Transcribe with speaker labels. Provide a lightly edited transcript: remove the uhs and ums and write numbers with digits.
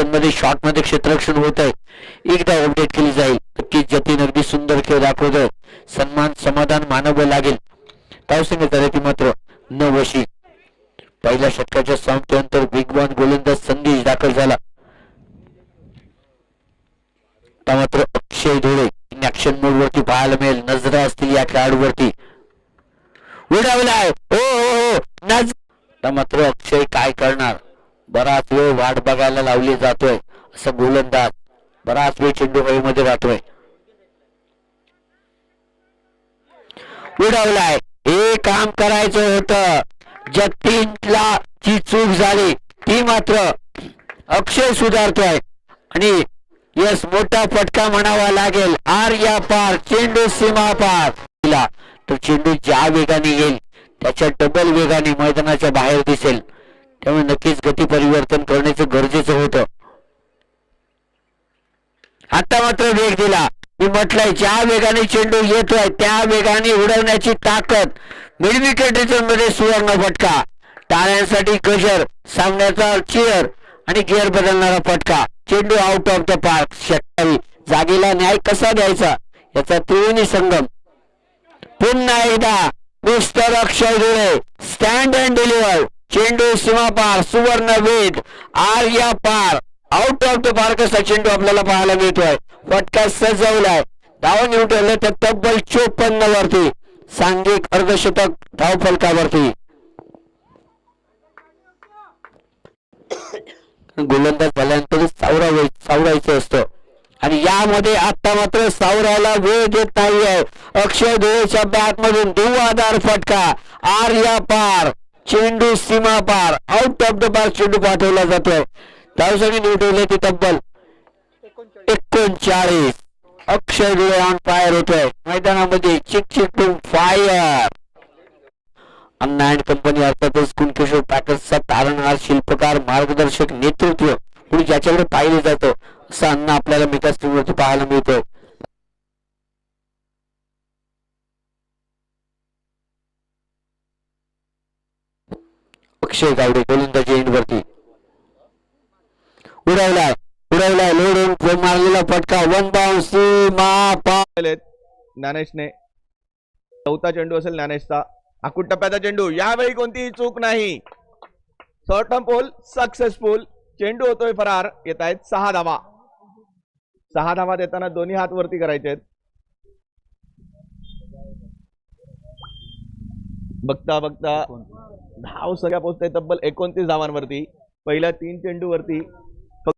Speaker 1: मध्ये शॉट मध्ये क्षेत्ररक्षण होत आहे, एकदा अपडेट केली जाईल. नक्कीच जतीन अगदी सुंदर खेळ दाखवतोय. सन्मान समाधान मानव लागेल. धावसंख्या झाली ती मात्र 9 अशी. पहिल्या षटकाच्या समाप्तीनंतर वेगवान गोलंदाज संदेश दाखल झाला. मात्र अक्षय धोळे ऍक्शन मोड वरती पाहायला मिळेल. नजरा असतील या खेळाडूवरती. उडावलाय मात्र अक्षय काय करणार. बराच वेळ वाट बघायला लावली जातोय. असं गोलंदाज बराच वेळ चेंडू हवेमध्ये राहतोय. उडवलाय. हे काम करायचं होतं. जतीनला जी चूक झाली ती मात्र अक्षय सुधारतोय आणि यस मोठा फटका म्हणावा लागेल. आर्या पार चेंडू सीमा पार. तर चेंडू ज्या वेगाने येईल त्याच्या डबल वेगाने मैदानाच्या बाहेर दिसेल. त्यामुळे नक्कीच गती परिवर्तन करण्याचं गरजेचं होतं. आता मात्र वेग दिला. मी म्हटलंय ज्या वेगाने चेंडू येतोय त्या वेगाने उडवण्याची ताकद. मिडविकेट मध्ये सुवर्ण फटका. टाळ्यांसाठी गजर. सामन्याचा चेअर आणि गिअर बदलणारा फटका. चेंडू आउट ऑफ द पार्क. षटकारी जागेला न्याय कसा द्यायचा याचा त्रिवेणी संगम. पुन्हा एकदा mister Akshay Dhule stand and deliver. चेंडू सीमा पार. सुवर्ण वेग. आर्या पार. आउट ऑफ द पार्क असा चेंडू आपल्याला पाहायला मिळतोय. फटका सजवलाय. धावून येऊन ठेवले तर तब्बल 54 वरती. सांघिक अर्धशतक धावफलकावरती. गोलंदाज झाल्यानंतर सावरायचं असतं आणि यामध्ये आता मात्र सावरायला वेळ देत नाहीये. अक्षय धुळेच्या बॅट मधून धुवाधार फटका. आर्या पार. चेंडू सीमा पार. आउट ऑफ द पार्क चेंडू पाठवला जातोय. धावसंख्या निवडले ती तब्बल 39. अक्षय धुळे ऑन फायर होतोय मैदानामध्ये. चिक चिक to fire. Anna and company अर्थातच कुणकेश्वर पॅकेजचा तारणहार, शिल्पकार, मार्गदर्शक, नेतृत्व कुणी ज्याच्याकडे पाहिलं जातं असं अन्न आपल्याला मेगा स्क्रीनवरती पाहायला मिळतं. अक्षय गावडे गोलंदाजी एंडवरती. उडवलाय लोडून मारलेला फटका. वन बाउंस सीमा पार.
Speaker 2: ज्ञानेशने चौथा चेंडू असेल ज्ञानेशचा. आकुट टप्प्याचा चेंडू. यावेळी कोणतीही चूक नाही. Short term poll successful. चेंडू होतोय फरार. येत आहेत 6 धावा. 6 धावा देताना दोन्ही हात वरती करायचे आहेत. बघता बघता धाव सगळ्या पोहोचते तब्बल 29 धावांवरती. पहिल्या 3 चेंडू वरती